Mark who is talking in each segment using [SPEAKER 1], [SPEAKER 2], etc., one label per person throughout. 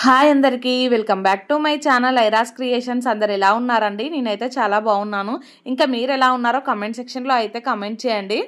[SPEAKER 1] Hi అందరికీ welcome back to my channel ఐరాస్ creations. అందరు ఎలా ఉన్నారండి? నేనైతే చాలా బాగున్నాను. ఇంకా మీరు ఎలా ఉన్నారో కామెంట్ సెక్షన్లో అయితే కామెంట్ చేయండి.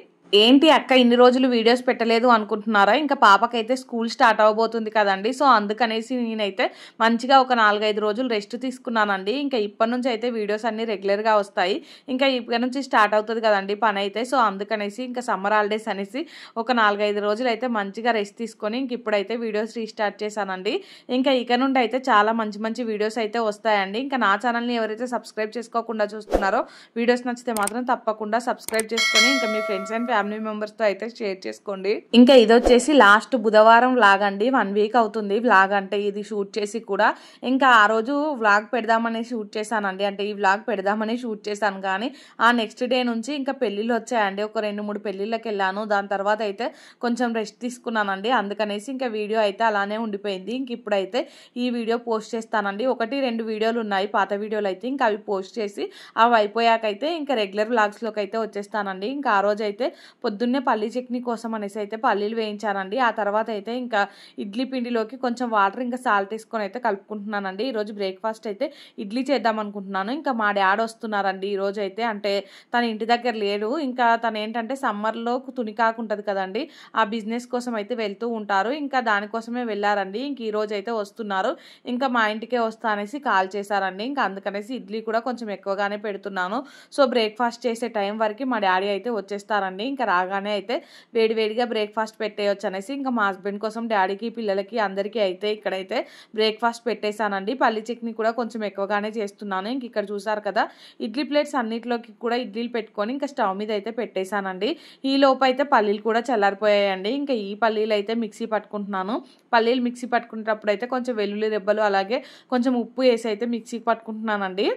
[SPEAKER 1] ఏంటి అక్క ఇన్ని రోజులు వీడియోస్ పెట్టలేదు అనుకుంటున్నారా? ఇంకా పాపకైతే స్కూల్ స్టార్ట్ అవ్వబోతుంది కదండి. సో అందుకనేసి నేనైతే మంచిగా ఒక 4-5 రోజులు రెస్ట్ తీసుకున్నానండి. ఇంకా ఇప్పటి నుంచి అయితే వీడియోస్ అన్ని రెగ్యులర్గా వస్తాయి. ఇంకా ఇప్పటి నుంచి స్టార్ట్ అవుతుంది కదండి పని అయితే. సో అందుకనేసి ఇంకా సమ్మర్ హాలిడేస్ అనేసి ఒక 4-5 రోజులు అయితే మంచిగా రెస్ట్ తీసుకొని ఇంక ఇప్పుడైతే వీడియోస్ రీస్టార్ట్ చేశానండి. ఇంకా ఇక నుండి అయితే చాలా మంచి మంచి వీడియోస్ అయితే వస్తాయండి. ఇంకా నా ఛానల్ని ఎవరైతే సబ్స్క్రైబ్ చేసుకోకుండా చూస్తున్నారో వీడియోస్ నచ్చితే మాత్రం తప్పకుండా సబ్స్క్రైబ్ చేసుకొని ఇంకా మీ ఫ్రెండ్స్ అండ్ ఫ్యామిలీ మెంబర్స్ తో అయితే షేర్ చేసుకోండి. ఇంకా ఇది వచ్చేసి లాస్ట్ బుధవారం వ్లాగ్ అండి. 1 వీక్ అవుతుంది వ్లాగ్ అంటే ఇది షూట్ చేసి కూడా. ఇంకా ఆ రోజు వ్లాగ్ పెడదామని షూట్ చేశానండి. అంటే ఈ వ్లాగ్ పెడదామని షూట్ చేశాను కానీ ఆ నెక్స్ట్ డే నుంచి ఇంకా పెళ్ళిళ్ళు వచ్చాయండి. ఒక 2-3 పెళ్ళిళ్ళకి వెళ్ళాను. దాని తర్వాత అయితే కొంచెం రెస్ట్ తీసుకున్నానండి. అందుకనేసి ఇంకా వీడియో అయితే అలానే ఉండిపోయింది. ఇంక ఇప్పుడైతే ఈ వీడియో పోస్ట్ చేస్తానండి. 1-2 వీడియోలు ఉన్నాయి పాత వీడియోలు అయితే. ఇంకా అవి పోస్ట్ చేసి అవి అయిపోయాకైతే ఇంకా రెగ్యులర్ వ్లాగ్స్లోకి అయితే వచ్చేస్తానండి. ఇంకా ఆ రోజు అయితే పొద్దున్నే పల్లీ చట్నీ కోసం అనేసి అయితే పల్లీలు వేయించానండి. ఆ తర్వాత అయితే ఇంకా ఇడ్లీ పిండిలోకి కొంచెం వాటర్ ఇంకా సాల్ట్ వేసుకొని అయితే కలుపుకుంటున్నానండి. ఈరోజు బ్రేక్ఫాస్ట్ అయితే ఇడ్లీ చేద్దాం అనుకుంటున్నాను. ఇంకా మా డాడీ వస్తున్నారండి ఈరోజు అయితే. అంటే తన ఇంటి దగ్గర లేడు. ఇంకా తను ఏంటంటే సమ్మర్లో తునికాకు ఉంటుంది కదండి, ఆ బిజినెస్ కోసం అయితే వెళ్తూ ఉంటారు. ఇంకా దానికోసమే వెళ్ళారండి. ఇంక ఈరోజు అయితే వస్తున్నారు. ఇంకా మా ఇంటికే వస్తా అనేసి కాల్ చేశారండి. ఇంకా అందుకనేసి ఇడ్లీ కూడా కొంచెం ఎక్కువగానే పెడుతున్నాను. సో బ్రేక్ఫాస్ట్ చేసే టైం వరకు మా డాడీ అయితే వచ్చేస్తారండి. ఇంకా రాగానే అయితే వేడివేడిగా బ్రేక్ఫాస్ట్ పెట్టేయచ్చు అనేసి ఇంకా మా హస్బెండ్ కోసం డాడీకి పిల్లలకి అందరికీ అయితే ఇక్కడైతే బ్రేక్ఫాస్ట్ పెట్టేశానండి. పల్లి చట్నీ కూడా కొంచెం ఎక్కువగానే చేస్తున్నాను. ఇంక ఇక్కడ చూసారు కదా ఇడ్లీ ప్లేట్స్ అన్నిటిలోకి కూడా ఇడ్లీలు పెట్టుకొని ఇంకా స్టవ్ మీద అయితే పెట్టేశానండి. ఈ లోపు అయితే పల్లీలు కూడా చల్లారిపోయాయండి. ఇంకా ఈ పల్లీలు అయితే మిక్సీ పట్టుకుంటున్నాను. పల్లీలు మిక్సీ పట్టుకునేటప్పుడు అయితే కొంచెం వెల్లుల్లి రెబ్బలు అలాగే కొంచెం ఉప్పు వేసి అయితే మిక్సీ పట్టుకుంటున్నానండి.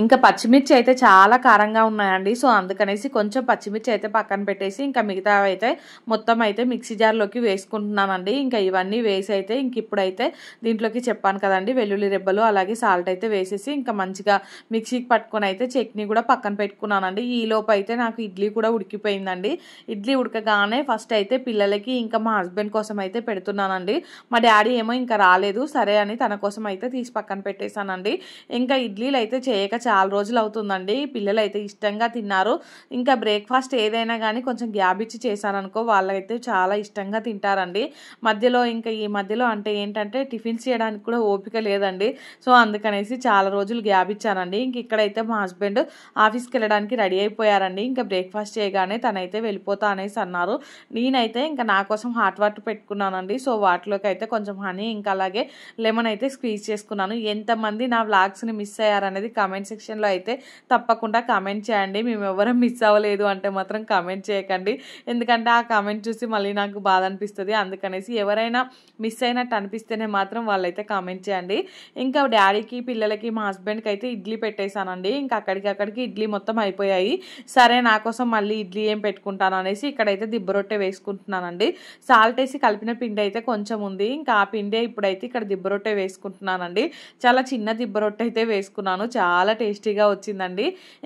[SPEAKER 1] ఇంకా పచ్చిమిర్చి అయితే చాలా కారంగా ఉన్నాయండి. సో అందుకనేసి కొంచెం పచ్చిమిర్చి అయితే పక్కన పెట్టేసి ఇంకా మిగతా అయితే మొత్తం అయితే మిక్సీ జార్లోకి వేసుకుంటున్నానండి. ఇంకా ఇవన్నీ వేసి అయితే ఇంక ఇప్పుడైతే దీంట్లోకి చెప్పాను కదండి వెల్లుల్లి రెబ్బలు అలాగే సాల్ట్ అయితే వేసేసి ఇంకా మంచిగా మిక్సీకి పట్టుకొని అయితే చట్నీ కూడా పక్కన పెట్టుకున్నానండి. ఈ లోపు అయితే నాకు ఇడ్లీ కూడా ఉడికిపోయిందండి. ఇడ్లీ ఉడకగానే ఫస్ట్ అయితే పిల్లలకి ఇంకా మా హస్బెండ్ కోసం అయితే పెడుతున్నానండి. మా డాడీ ఏమో ఇంకా రాలేదు, సరే అని తన కోసం అయితే తీసి పక్కన పెట్టేశానండి. ఇంకా ఇడ్లీలు అయితే చేయక చాలా రోజులు అవుతుందండి. పిల్లలు అయితే ఇష్టంగా తిన్నారు. ఇంకా బ్రేక్ఫాస్ట్ ఏదైనా కానీ కొంచెం గ్యాప్ ఇచ్చి చేశాననుకో వాళ్ళైతే చాలా ఇష్టంగా తింటారండి. మధ్యలో ఇంకా ఈ మధ్యలో అంటే ఏంటంటే టిఫిన్స్ చేయడానికి కూడా ఓపిక లేదండి. సో అందుకనేసి చాలా రోజులు గ్యాప్ ఇచ్చానండి. ఇంక ఇక్కడైతే మా హస్బెండ్ ఆఫీస్కి వెళ్ళడానికి రెడీ అయిపోయారండి. ఇంకా బ్రేక్ఫాస్ట్ చేయగానే తనైతే వెళ్ళిపోతా అనేసి అన్నారు. నేనైతే ఇంకా నా కోసం హాట్ వాటర్ పెట్టుకున్నానండి. సో వాటిలోకి అయితే కొంచెం హనీ ఇంకా అలాగే లెమన్ అయితే స్క్వీజ్ చేసుకున్నాను. ఎంతమంది నా వ్లాగ్స్ని మిస్ అయ్యారనేది కామెంట్ సెక్షన్లో అయితే తప్పకుండా కామెంట్ చేయండి. మేము ఎవరం మిస్ అవ్వలేదు అంటే మాత్రం కామెంట్ చేయకండి. ఎందుకంటే ఆ కామెంట్ చూసి మళ్ళీ నాకు బాధ అనిపిస్తుంది. అందుకనేసి ఎవరైనా మిస్ అయినట్టు అనిపిస్తేనే మాత్రం వాళ్ళైతే కామెంట్ చేయండి. ఇంకా డాడీకి పిల్లలకి మా హస్బెండ్కి అయితే ఇడ్లీ పెట్టేశానండి. ఇంకా అక్కడికి ఇడ్లీ మొత్తం అయిపోయాయి. సరే నా కోసం మళ్ళీ ఇడ్లీ ఏం పెట్టుకుంటాను అనేసి ఇక్కడైతే దిబ్బ రొట్టె వేసుకుంటున్నానండి. సాల్ట్ వేసి కలిపిన పిండి అయితే కొంచెం ఉంది. ఇంకా ఆ పిండి ఇప్పుడైతే ఇక్కడ దిబ్బ రొట్టె వేసుకుంటున్నానండి. చాలా చిన్న దిబ్బ రొట్టె అయితే వేసుకున్నాను. చాలా టేస్టీగా వచ్చిందండి.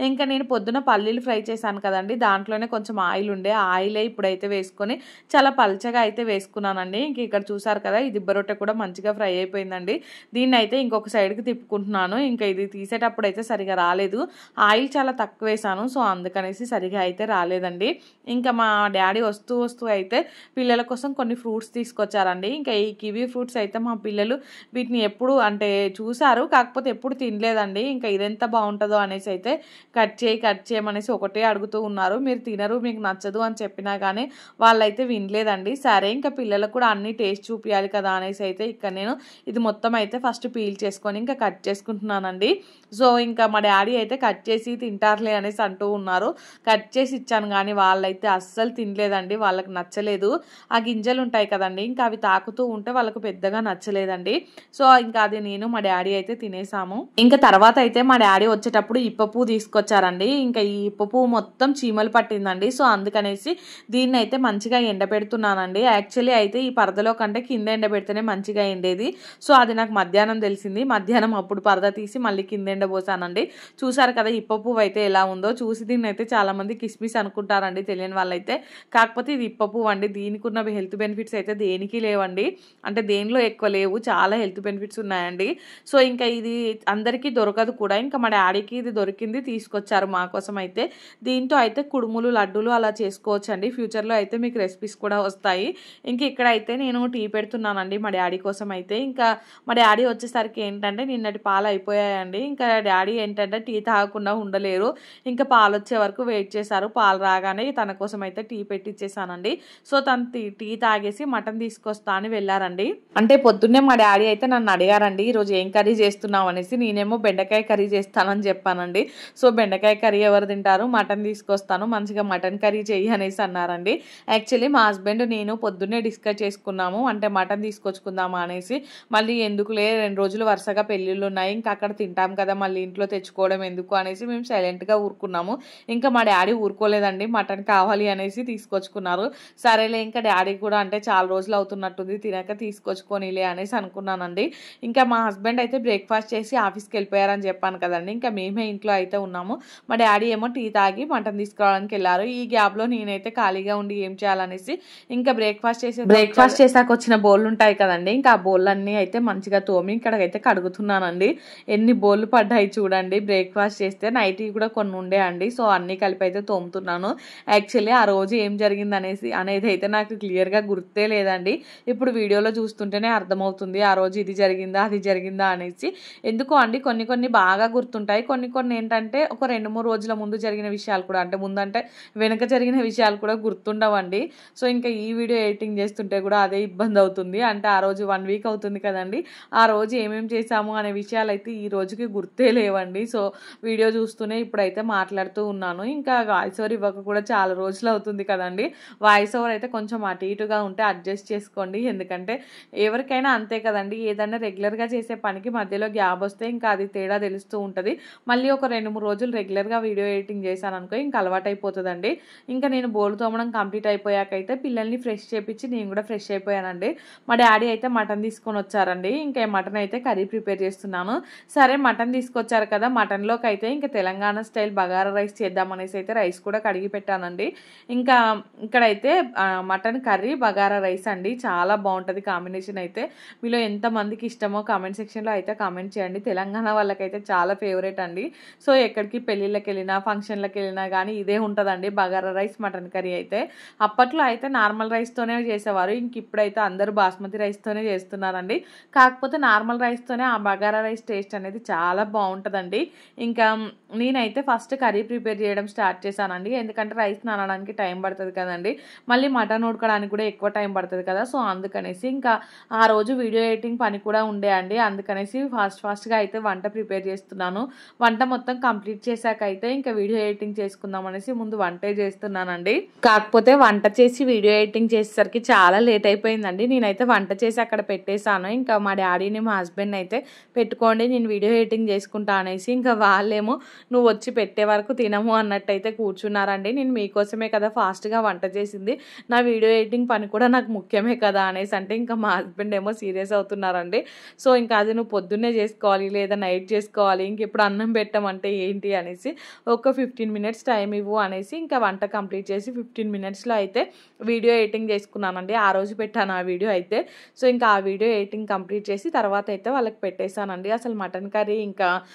[SPEAKER 1] ఇంకా నేను పొద్దున పల్లీలు ఫ్రై చేశాను కదండి, దాంట్లోనే కొంచెం ఆయిల్ ఉండే ఆయిలే ఇప్పుడైతే వేసుకొని చాలా పల్చగా అయితే వేసుకున్నానండి. ఇంక ఇక్కడ చూసారు కదా ఈ దిబ్బ రొట్టె కూడా మంచిగా ఫ్రై అయిపోయిందండి. దీన్ని అయితే ఇంకొక సైడ్కి తిప్పుకుంటున్నాను. ఇంకా ఇది తీసేటప్పుడు అయితే సరిగా రాలేదు, ఆయిల్ చాలా తక్కువ వేసాను. సో అందుకనేసి సరిగా అయితే రాలేదండి. ఇంకా మా డాడీ వస్తూ అయితే పిల్లల కోసం కొన్ని ఫ్రూట్స్ తీసుకొచ్చారండి. ఇంకా ఈ కివీ ఫ్రూట్స్ అయితే మా పిల్లలు వీటిని ఎప్పుడు అంటే చూసారు, కాకపోతే ఎప్పుడు తినలేదండి. ఇంకా ఇదెంత బాగుంటుందో అనేసి అయితే కట్ చేయమనేసి ఒకటే అడుగుతూ ఉన్నారు. మీరు తినరు, మీకు నచ్చదు అని చెప్పినా కానీ వాళ్ళైతే వినలేదండి. సరే ఇంకా పిల్లలకు కూడా అన్ని టేస్ట్ చూపించాలి కదా అనేసి అయితే ఇక్కడ నేను ఇది మొత్తం అయితే ఫస్ట్ పీల్ చేసుకొని ఇంకా కట్ చేసుకుంటున్నానండి. సో ఇంకా మా డాడీ అయితే కట్ చేసి తింటారులే అనేసి అంటూ ఉన్నారు. కట్ చేసి ఇచ్చాను కానీ వాళ్ళైతే అస్సలు తినలేదండి, వాళ్ళకి నచ్చలేదు. ఆ గింజలు ఉంటాయి కదండి, ఇంకా అవి తాకుతూ ఉంటే వాళ్ళకు పెద్దగా నచ్చలేదండి. సో ఇంకా అది నేను మా డాడీ అయితే తినేసాము. ఇంకా తర్వాత అయితే మా డాడీ వచ్చేటప్పుడు ఇప్ప పువ్వు తీసుకొచ్చారండి. ఇంకా ఈ ఇప్ప పువ్వు మొత్తం చీమలు పట్టిందండి. సో అందుకనేసి దీన్ని అయితే మంచిగా ఎండబెడుతున్నానండి. యాక్చువల్లీ అయితే ఈ పరదలో కంటే కింద ఎండబెడితేనే మంచిగా ఎండేది. సో అది నాకు మధ్యాహ్నం తెలిసింది. మధ్యాహ్నం అప్పుడు పరద తీసి మళ్ళీ కింద నిండా పోసానండి. చూసారు కదా ఇప్ప పువ్వు అయితే ఎలా ఉందో. చూసి దీన్ని అయితే చాలామంది కిస్మిస్ అనుకుంటారండి తెలియని వాళ్ళైతే. కాకపోతే ఇది ఇప్ప పువ్వు అండి. దీనికి ఉన్న హెల్త్ బెనిఫిట్స్ అయితే దేనికి లేవండి. అంటే దేనిలో ఎక్కువ లేవు, చాలా హెల్త్ బెనిఫిట్స్ ఉన్నాయండి. సో ఇంకా ఇది అందరికీ దొరకదు కూడా. ఇంకా మా డాడీకి ఇది దొరికింది, తీసుకొచ్చారు మా కోసం అయితే. దీంతో అయితే కుడుములు, లడ్డూలు అలా చేసుకోవచ్చు అండి. ఫ్యూచర్లో అయితే మీకు రెసిపీస్ కూడా వస్తాయి. ఇంక ఇక్కడ అయితే నేను టీ పెడుతున్నానండి మా డాడీ కోసం అయితే. ఇంకా మా డాడీ వచ్చేసరికి ఏంటంటే నిన్నటి పాలు అయిపోయాయండి. ఇంకా డాడీ ఏంటంటే టీ తాగకుండా ఉండలేరు. ఇంకా పాలు వచ్చే వరకు వెయిట్ చేశారు. పాలు రాగానే తన కోసం అయితే టీ పెట్టిచ్చేసానండి. సో తను టీ తాగేసి మటన్ తీసుకొస్తా అని వెళ్ళారండి. అంటే పొద్దున్నే మా డాడీ అయితే నన్ను అడిగారండి ఈరోజు ఏం కర్రీ చేస్తున్నావు అనేసి. నేనేమో బెండకాయ కర్రీ చేస్తానని చెప్పానండి. సో బెండకాయ కర్రీ ఎవరు తింటారు, మటన్ తీసుకొస్తాను, మంచిగా మటన్ కర్రీ చెయ్యి అనేసి అన్నారండి. యాక్చువల్లీ మా హస్బెండ్ నేను పొద్దున్నే డిస్కస్ చేసుకున్నాము, అంటే మటన్ తీసుకొచ్చుకుందామా అనేసి. మళ్ళీ ఎందుకులే 2 రోజులు వరుసగా పెళ్ళిళ్ళు ఉన్నాయి, ఇంకా అక్కడ తింటాం కదా, మళ్ళీ ఇంట్లో తెచ్చుకోవడం ఎందుకు అనేసి మేము సైలెంట్గా ఊరుకున్నాము. ఇంకా మా డాడీ ఊరుకోలేదండి, మటన్ కావాలి అనేసి తీసుకొచ్చుకున్నారు. సరేలే ఇంకా డాడీ కూడా అంటే చాలా రోజులు అవుతున్నట్టుంది తినక, తీసుకొచ్చుకొనిలే అనేసి అనుకున్నానండి. ఇంకా మా హస్బెండ్ అయితే బ్రేక్ఫాస్ట్ చేసి ఆఫీస్కి వెళ్ళిపోయారని చెప్పాను కదండి. ఇంకా మేమే ఇంట్లో అయితే ఉన్నాము. మా డాడీ ఏమో టీ తాగి మటన్ తీసుకురావడానికి వెళ్ళారు. ఈ గ్యాప్లో నేనైతే ఖాళీగా ఉండి ఏం చేయాలనేసి ఇంకా బ్రేక్ఫాస్ట్ చేసాక వచ్చిన బౌళ్ళు ఉంటాయి కదండి. ఇంకా ఆ బౌళ్ళన్నీ అయితే మంచిగా తోమి ఇక్కడైతే కడుగుతున్నానండి. ఎన్ని బౌళ్ళు పడ్డాయి చూడండి. బ్రేక్ఫాస్ట్ చేస్తే నైట్ కూడా కొన్ని ఉండే అండి. సో అన్నీ కలిపి అయితే తోముతున్నాను. యాక్చువల్లీ ఆ రోజు ఏం జరిగింది అనేది అయితే నాకు క్లియర్గా గుర్తే లేదండి. ఇప్పుడు వీడియోలో చూస్తుంటేనే అర్థమవుతుంది ఆ రోజు ఇది జరిగిందా అది జరిగిందా అనేసి. ఎందుకో అండి కొన్ని బాగా గుర్తుంటాయి, కొన్ని ఏంటంటే ఒక 2-3 రోజుల ముందు జరిగిన విషయాలు కూడా, అంటే ముందంటే వెనక జరిగిన విషయాలు కూడా గుర్తుండవండి. సో ఇంకా ఈ వీడియో ఎడిటింగ్ చేస్తుంటే కూడా అదే ఇబ్బంది అవుతుంది. అంటే ఆ రోజు 1 వీక్ అవుతుంది కదండి, ఆ రోజు ఏమేమి చేసాము అనే విషయాలు అయితే ఈ రోజుకి గుర్తే లేవండి. సో వీడియో చూస్తూనే ఇప్పుడైతే మాట్లాడుతూ ఉన్నాను. ఇంకా వాయిస్ ఓవర్ ఇవ్వక కూడా చాలా రోజులు అవుతుంది కదండి. వాయిస్ ఓవర్ అయితే కొంచెం అటు ఇటుగా ఉంటే అడ్జస్ట్ చేసుకోండి. ఎందుకంటే ఎవరికైనా అంతే కదండి, ఏదైనా రెగ్యులర్గా చేసే పనికి మధ్యలో గ్యాప్ వస్తే ఇంకా అది తేడా తెలుస్తూ ఉంటుంది. మళ్ళీ ఒక 2-3 రోజులు రెగ్యులర్గా వీడియో ఎడిటింగ్ చేశాను అనుకో ఇంకా అలవాటు అయిపోతుందండి. ఇంకా నేను బోలు తోమడం కంప్లీట్ అయిపోయాకైతే పిల్లల్ని ఫ్రెష్ చేపించి నేను కూడా ఫ్రెష్ అయిపోయానండి. మా డాడీ అయితే మటన్ తీసుకొని వచ్చారండి. ఇంకా మటన్ అయితే కర్రీ ప్రిపేర్ చేస్తున్నాను. సరే మటన్ తీసుకొచ్చారు కదా, మటన్లోకి అయితే ఇంకా తెలంగాణ స్టైల్ బగారా రైస్ చేద్దామనేసి అయితే రైస్ కూడా కడిగి పెట్టానండి. ఇంకా ఇక్కడైతే మటన్ కర్రీ బగారా రైస్ అండి, చాలా బాగుంటుంది కాంబినేషన్ అయితే. మీలో ఎంతమందికి ఇష్టమో కామెంట్ సెక్షన్లో అయితే కామెంట్ చేయండి. తెలంగాణ వాళ్ళకైతే చాలా ఫేవరెట్ అండి. సో ఎక్కడికి పెళ్ళిళ్ళకి వెళ్ళినా ఫంక్షన్లకు వెళ్ళినా కానీ ఇదే ఉంటుందండి, బగారా రైస్ మటన్ కర్రీ అయితే. అప్పట్లో అయితే నార్మల్ రైస్తోనే చేసేవారు, ఇంక ఇప్పుడైతే అందరూ బాస్మతి రైస్తోనే చేస్తున్నారండి. కాకపోతే నార్మల్ రైస్తోనే ఆ బగారా రైస్ టేస్ట్ అనేది చాలా బాగుంటుందండి. ఇంకా నేనైతే ఫస్ట్ కర్రీ ప్రిపేర్ చేయడం స్టార్ట్ చేశానండి. ఎందుకంటే రైస్ నానడానికి టైం పడుతుంది కదండి, మళ్ళీ మటన్ ఉడకడానికి కూడా ఎక్కువ టైం పడుతుంది కదా. సో అందుకనేసి ఇంకా ఆ రోజు వీడియో ఎడిటింగ్ పని కూడా ఉండే అండి. అందుకనేసి ఫాస్ట్గా అయితే వంట ప్రిపేర్ చేస్తున్నాను. వంట మొత్తం కంప్లీట్ చేశాక అయితే ఇంకా వీడియో ఎడిటింగ్ చేసుకుందాం అనేసి ముందు వంటే చేస్తున్నానండి. కాకపోతే వంట చేసి వీడియో ఎడిటింగ్ చేసేసరికి చాలా లేట్ అయిపోయిందండి. నేనైతే వంట చేసి అక్కడ పెట్టేశాను. ఇంకా మా డాడీని మా హస్బెండ్ అయితే పెట్టుకోండి నేను వీడియో ఎడిటింగ్ చేసుకుంటా అనేసి, ఇంకా వాళ్ళేమో నువ్వు వచ్చి పెట్టే వరకు తినము అన్నట్టయితే కూర్చున్నారండి. నేను మీకోసమే కదా ఫాస్ట్గా వంట చేసింది, నా వీడియో ఎడిటింగ్ పని కూడా నాకు ముఖ్యమే కదా అనేసి అంటే ఇంకా మా హస్బెండ్ ఏమో సీరియస్ అవుతున్నారండి. సో ఇంకా అది నువ్వు పొద్దున్నే చేసుకోవాలి లేదా నైట్ చేసుకోవాలి, ఇంక ఇప్పుడు అన్నం పెట్టమంటే ఏంటి అనేసి ఒక 15 మినిట్స్ టైం ఇవ్వు అనేసి ఇంకా వంట కంప్లీట్ చేసి 15 మినిట్స్లో అయితే వీడియో ఎడిటింగ్ చేసుకున్నానండి. ఆ రోజు పెట్టాను ఆ వీడియో అయితే. సో ఇంకా ఆ వీడియో ఎడిటింగ్ కంప్లీట్ చేసి తర్వాత అయితే వాళ్ళకి పెట్టేశానండి. అసలు మటన్ కర్రీ ఇంకా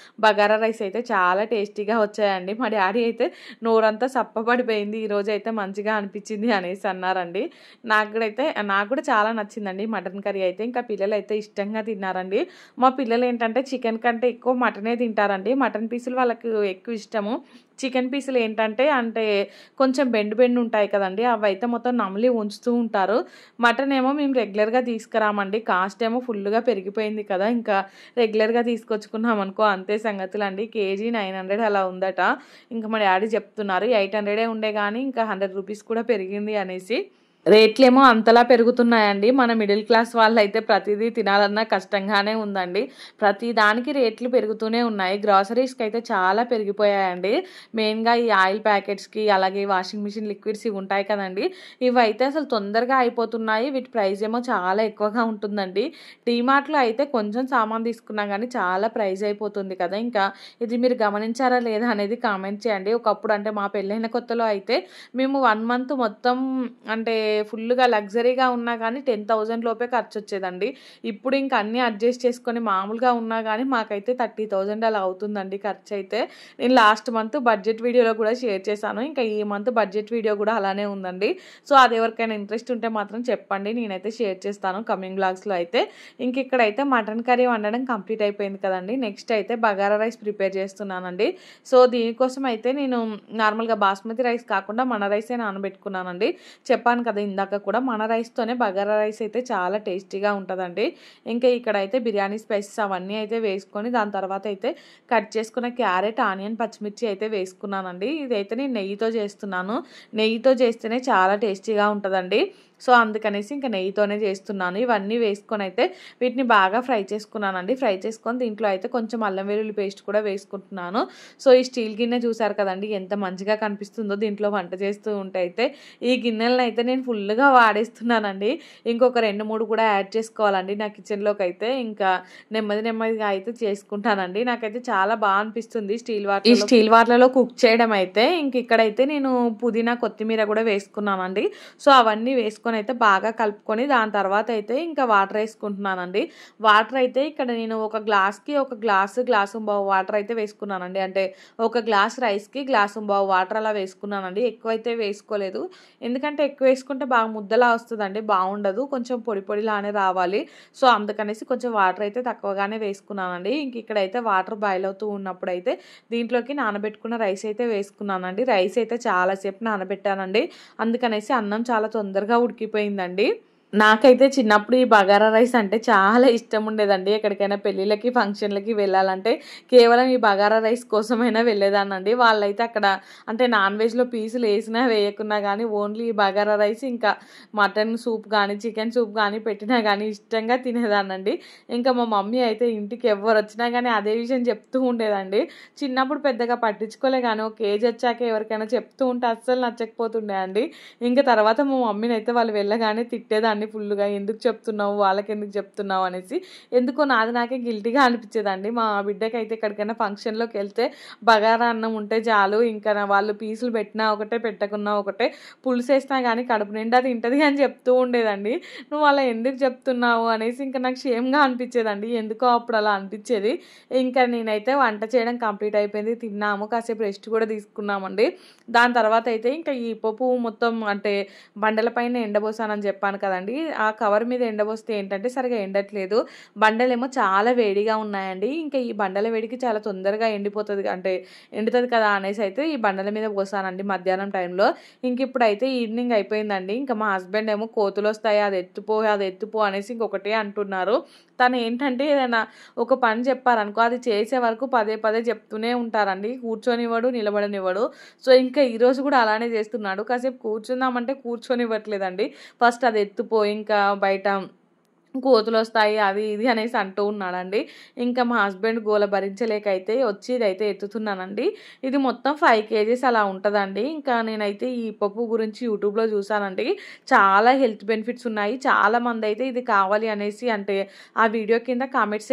[SPEAKER 1] బగారా రైస్ అయితే చాలా టేస్టీగా వచ్చాయండి. మా డాడీ అయితే నోరంతా సప్పబడిపోయింది, ఈరోజు అయితే మంచిగా అనిపించింది అనేసి అన్నారండి. నాకు కూడా చాలా నచ్చిందండి మటన్ కర్రీ అయితే. ఇంకా పిల్లలు అయితే ఇష్టంగా తిన్నారండి. మా పిల్లలు ఏంటంటే చికెన్ కంటే ఎక్కువ మటనే తింటారండి. మటన్ పీసులు వాళ్ళకి ఎక్కువ ఇష్టము. చికెన్ పీసులు ఏంటంటే కొంచెం బెండు ఉంటాయి కదండి, అవి అయితే మొత్తం నమిలి ఉంచుతూ ఉంటారు. మటన్ ఏమో మేము రెగ్యులర్గా తీసుకురామండి, కాస్ట్ ఏమో ఫుల్గా పెరిగిపోయింది కదా, ఇంకా రెగ్యులర్గా తీసుకొచ్చుకున్నాం అనుకో అంతే సంగతులు అండి. కేజీ 900 అలా ఉందట. ఇంకా మా డాడీ చెప్తున్నారు 800 ఉండే కానీ ఇంకా 100 రూపీస్ కూడా పెరిగింది అనేసి. రేట్లేమో అంతలా పెరుగుతున్నాయండి. మన మిడిల్ క్లాస్ వాళ్ళైతే ప్రతిదీ తినాలన్నా కష్టంగానే ఉందండి. ప్రతి దానికి రేట్లు పెరుగుతూనే ఉన్నాయి. గ్రాసరీస్‌కైతే చాలా పెరిగిపోయాయండి. మెయిన్‌గా ఈ ఆయిల్ ప్యాకెట్స్‌కి, అలాగే వాషింగ్ మిషన్ లిక్విడ్స్ ఇవి ఉంటాయి కదండీ! ఇవైతే అసలు తొందరగా అయిపోతున్నాయి. వీటి ప్రైస్ ఏమో చాలా ఎక్కువగా ఉంటుందండి. డీమార్ట్‌లో అయితే కొంచెం సామాను తీసుకున్నా గానీ చాలా ప్రైస్ అయిపోతుంది కదా! ఇంకా ఇది మీరు గమనించారా లేదా అనేది కామెంట్ చేయండి. ఒకప్పుడు అంటే మా పెళ్ళైన కొత్తలో అయితే మేము 1 మంత్ మొత్తం అంటే ఫుల్‌గా లగ్జరీగా ఉన్నా గానీ 10,000 లోపే ఖర్చొచ్చేదండి. ఇప్పుడు ఇంక అన్నీ అడ్జస్ట్ చేసుకొని మామూలుగా ఉన్నా గానీ మాకైతే 30,000 అలా అవుతుందండి ఖర్చయితే. నేను లాస్ట్ మంత్ బడ్జెట్ వీడియోలో కూడా షేర్ చేశాను. ఇంకా ఈ మంత్ బడ్జెట్ వీడియో కూడా అలానే ఉందండి. సో, అది ఎవరికైనా ఇంట్రెస్ట్ ఉంటే మాత్రం చెప్పండి. నేనైతే షేర్ చేస్తాను కమింగ్ వ్లాగ్స్‌లో అయితే. ఇంక ఇక్కడైతే మటన్ కర్రీ వండడం కంప్లీట్ అయిపోయింది కదండీ! నెక్స్ట్ అయితే బగారా రైస్ ప్రిపేర్ చేస్తున్నానండి. సో, దీనికోసం అయితే నేను నార్మల్‌గా బాస్మతి రైస్ కాకుండా మన రైసే నానబెట్టుకున్నానండి. చెప్పాను కదా ఇందాక కూడా మన రైస్‌తోనే బగారా రైస్ అయితే చాలా టేస్టీగా ఉంటదండి. ఇంకా ఇక్కడైతే బిర్యానీ స్పైసెస్ అవన్నీ అయితే వేసుకొని దాని తర్వాత అయితే కట్ చేసుకున్న క్యారెట్, ఆనియన్, పచ్చిమిర్చి అయితే వేసుకున్నానండి. ఇదైతే నేను నెయ్యితో చేస్తున్నాను. నెయ్యితో చేస్తేనే చాలా టేస్టీగా ఉంటదండి. సో, అందుకనేసి ఇంక నెయ్యితోనే చేస్తున్నాను. ఇవన్నీ వేసుకొని అయితే వీటిని బాగా ఫ్రై చేసుకున్నానండి. ఫ్రై చేసుకొని దీంట్లో అయితే కొంచెం అల్లం వెల్లుల్లి పేస్ట్ కూడా వేసుకుంటున్నాను. సో, ఈ స్టీల్ గిన్నె చూసారు కదండీ! ఎంత మంచిగా కనిపిస్తుందో దీంట్లో వంట చేస్తూ ఉంటే అయితే. ఈ గిన్నెలనైతే నేను ఫుల్‌గా వాడేస్తున్నానండి. ఇంకొక 2, 3 కూడా యాడ్ చేసుకోవాలండి నా కిచెన్‌లోకైతే. ఇంకా నెమ్మదిగా అయితే చేసుకుంటానండి. నాకైతే చాలా అనిపిస్తుంది ఈ స్టీల్ వాట్లలో కుక్ చేయడం అయితే. ఇంక ఇక్కడైతే నేను పుదీనా, కొత్తిమీర కూడా వేసుకున్నానండి. సో, అవన్నీ వేసుకొని అయితే బాగా కలుపుకొని దాని తర్వాత అయితే ఇంకా వాటర్ వేసుకుంటున్నానండి. వాటర్ అయితే ఇక్కడ నేను ఒక గ్లాస్‌కి ఒక గ్లాసుంబావు వాటర్ అయితే వేసుకున్నానండి. అంటే ఒక గ్లాస్ రైస్‌కి గ్లాసుంబావు వాటర్ అలా వేసుకున్నానండి. ఎక్కువైతే వేసుకోలేదు. ఎందుకంటే ఎక్కువ వేసుకుంటే బాగా ముద్దలా వస్తదండి. బావుండదు. కొంచెం పొడిలానే రావాలి. సో, అందుకనేసి కొంచెం వాటర్ అయితే తక్కువగానే వేసుకున్నానండి. ఇంక ఇక్కడైతే వాటర్ బాయిల్ అవుతూ ఉన్నప్పుడైతే దీంట్లోకి నానబెట్టుకున్న రైస్ అయితే వేసుకున్నానండి. రైస్ అయితే చాలా సేపు నానబెట్టానండి. అందుకనేసి అన్నం చాలా తొందరగా ఉడికిపోయిందండి. నాకైతే చిన్నప్పుడు ఈ బగారా రైస్ అంటే చాలా ఇష్టం ఉండేదండి. ఎక్కడికైనా పెళ్ళిళ్ళకి, ఫంక్షన్‌లకి వెళ్ళాలంటే కేవలం ఈ బగారా రైస్ కోసమైనా వెళ్ళేదాన్నండి. వాళ్ళైతే అక్కడ అంటే నాన్ వెజ్‌లో పీసులు ఏసినా, వేయకున్నా గానీ ఓన్లీ ఈ బగారా రైస్ ఇంకా మటన్ సూప్ గానీ, చికెన్ సూప్ గానీ పెట్టినా గానీ ఇష్టంగా తినేదాన్నండి. ఇంకా మా మమ్మీ అయితే ఇంటికి ఎవ్వరొచ్చినా గానీ అదే విషయం చెప్తూ ఉండేదండి. చిన్నప్పుడు పెద్దగా పట్టించుకోలే గానీ ఒక ఏజ్ వచ్చాక ఎవరికైనా చెప్తూ ఉంటే అస్సలు నచ్చకపోతుండే అండి. ఇంక తర్వాత మా మమ్మీనైతే వాళ్ళు వెళ్ళగానే తిట్టేదాన్ని ఫుల్లుగా. ఎందుకు చెప్తున్నావు? వాళ్ళకెందుకు చెప్తున్నావు అనేసి. ఎందుకో నాకే గిల్టీగా అనిపిచ్చేదండి. మా బిడ్డకైతే ఎక్కడికైనా ఫంక్షన్‌లోకెళ్తే బగారా అన్నం ఉంటే చాలు. ఇంకా వాళ్ళు పీసులు పెట్టినా ఒకటే, పెట్టకున్నా ఒకటే. పులుసేసినా గానీ కడుపు నిండా తింటది అని చెప్తూ ఉండేదండి. నువ్వు అలా ఎందుకు చెప్తున్నావు అనేసి ఇంకా నాకు షేమ్‌గా అనిపిచ్చేదండి. ఎందుకో అప్పుడు అలా అనిపిచ్చేది. ఇంకా నేనైతే వంట చేయడం కంప్లీట్ అయిపోయింది. తిన్నాము. కాసేపు రెస్ట్ కూడా తీసుకున్నామండి. దాని తర్వాత అయితే ఇంకా ఈ పప్పు మొత్తం అంటే బండల పైన ఎండబోసానని చెప్పాను కదండీ! ఆ కవర్ మీద ఎండబోస్తే ఏంటంటే సరిగ్గా ఎండట్లేదు. బండలేమో చాలా వేడిగా ఉన్నాయండి. ఇంకా ఈ బండల వేడికి చాలా తొందరగా ఎండిపోతది అంటే ఎండుతది కదా అనేసి అయితే ఈ బండల మీద పోసానండి మధ్యాహ్నం టైంలో. ఇంకిప్పుడైతే ఈవినింగ్ అయిపోయిందండి. ఇంకా మా హస్బెండ్ ఏమో కోతులొస్తాయి అది ఎత్తుపో అనేసి ఇంకొకటే అంటున్నారు. తను ఏంటంటే ఏదైనా ఒక పని చెప్పారనుకో అది చేసే వరకు పదే చెప్తూనే ఉంటారండి. కూర్చొనివ్వడు, నిలబడనివ్వడు. సో, ఇంకా ఈరోజు కూడా అలానే చేస్తున్నాడు. కాసేపు కూర్చుందామంటే కూర్చొనివ్వట్లేదండి. ఫస్ట్ అది ఎత్తుపో, ఇంకా బయట కోతులొస్తాయి అది ఇది అనేసి అంటూ ఉన్నాడండి. ఇంకా మా హస్బెండ్ గోల భరించలేక అయితే వచ్చి ఇదైతే ఎత్తుతున్నానండి. ఇది మొత్తం 5 కేజీస్ అలా ఉంటదండి. ఇంకా నేనైతే ఈ పప్పు గురించి యూట్యూబ్‌లో చూసానండి. చాలా హెల్త్ బెనిఫిట్స్ ఉన్నాయి. చాలామందైతే ఇది కావాలి అనేసి అంటే ఆ వీడియో కింద కామెంట్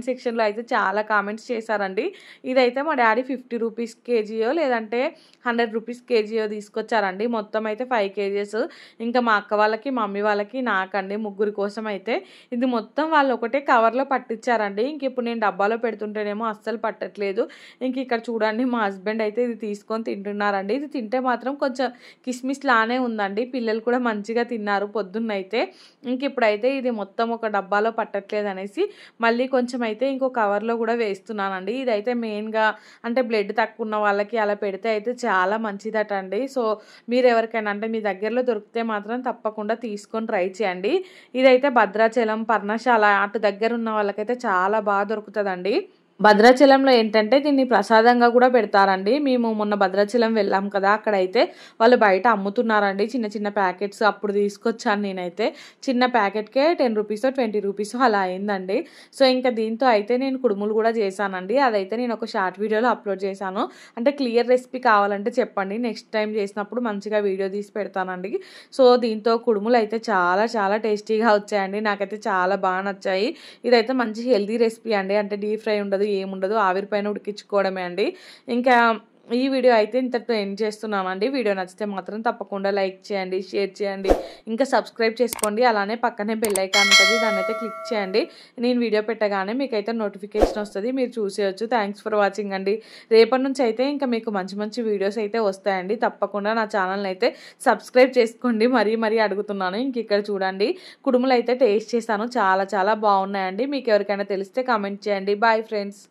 [SPEAKER 1] సెక్షన్‌లో అయితే చాలా కామెంట్స్ చేశారండి. ఇదైతే మా డ్యాడీ 50 రూపీస్ కేజీయో లేదంటే 100 రూపీస్ కేజీయో తీసుకొచ్చారండి. మొత్తం అయితే 5 కేజీస్. ఇంకా మా అక్క వాళ్ళకి, మమ్మీ వాళ్ళకి, నాకండి ముగ్గురి కోసం అయితే ఇది మొత్తం వాళ్ళు ఒకటే కవర్‌లో పట్టించారండి. ఇంకిప్పుడు నేను డబ్బాలో పెడుతుంటేనేమో అస్సలు పట్టట్లేదు. ఇక్కడ చూడండి మా హస్బెండ్ అయితే ఇది తీసుకొని తింటున్నారండి. ఇది తింటే మాత్రం కొంచెం కిస్మిస్ లానే ఉందండి. పిల్లలు కూడా మంచిగా తిన్నారు పొద్దున్నైతే. ఇప్పుడైతే ఇది మొత్తం ఒక డబ్బాలో పట్టట్లేదనేసి మళ్ళీ కొంచెం అయితే ఇంకో కవర్‌లో కూడా వేస్తున్నానండి. ఇదైతే మెయిన్‌గా అంటే బ్లడ్ తక్కువ ఉన్న వాళ్ళకి అలా పెడితే అయితే చాలా మంచిదట అండి. సో, మీరెవరికైనా అంటే మీ దగ్గరలో దొరికితే మాత్రం తప్పకుండా తీసుకొని ట్రై చేయండి. ఇదైతే భద్రాచలం, పర్ణశాల అటు దగ్గరున్న వాళ్ళకైతే చాలా దొరుకుతదండి. భద్రాచలంలో ఏంటంటే దీన్ని ప్రసాదంగా కూడా పెడతారండి. మేము మొన్న భద్రాచలం వెళ్ళాం కదా, అక్కడైతే వాళ్ళు బయట అమ్ముతున్నారండి చిన్న చిన్న ప్యాకెట్స్. అప్పుడు తీసుకొచ్చాను నేనైతే. చిన్న ప్యాకెట్కే 10 రూపీసో 20 రూపీసో అలా అయిందండి. సో ఇంకా దీంతో అయితే నేను కుడుములు కూడా చేశానండి. అదైతే నేను ఒక షార్ట్ వీడియోలో అప్లోడ్ చేశాను. అంటే క్లియర్ రెసిపీ కావాలంటే చెప్పండి, నెక్స్ట్ టైం చేసినప్పుడు మంచిగా వీడియో తీసి పెడతానండి. సో దీంతో కుడుములు అయితే చాలా చాలా టేస్టీగా వచ్చాయండి. నాకైతే చాలా బాగా నచ్చాయి. ఇదైతే మంచి హెల్తీ రెసిపీ అండి. అంటే డీప్ ఫ్రై ఉండదు, ఏముండదు, ఆవిరి పైన ఉడికించుకోవడమే అండి. ఇంకా ఈ వీడియో అయితే ఇంతటితో ఎండ్ చేస్తున్నానండి. వీడియో నచ్చితే మాత్రం తప్పకుండా లైక్ చేయండి, షేర్ చేయండి, ఇంకా సబ్స్క్రైబ్ చేసుకోండి. అలానే పక్కనే బెల్ ఐకాన్ ఉంటుంది, దాన్ని అయితే క్లిక్ చేయండి. నేను వీడియో పెట్టగానే మీకైతే నోటిఫికేషన్ వస్తుంది, మీరు చూసేయచ్చు. థ్యాంక్స్ ఫర్ వాచింగ్ అండి. రేపటి నుంచి అయితే ఇంకా మీకు మంచి మంచి వీడియోస్ అయితే వస్తాయండి. తప్పకుండా నా ఛానల్ని అయితే సబ్స్క్రైబ్ చేసుకోండి. మరీ అడుగుతున్నాను. ఇంక ఇక్కడ చూడండి, కుడుములు అయితే టేస్ట్ చేశాను, చాలా చాలా బాగున్నాయండి. మీకు ఎవరికైనా తెలిస్తే కామెంట్ చేయండి. Bye friends.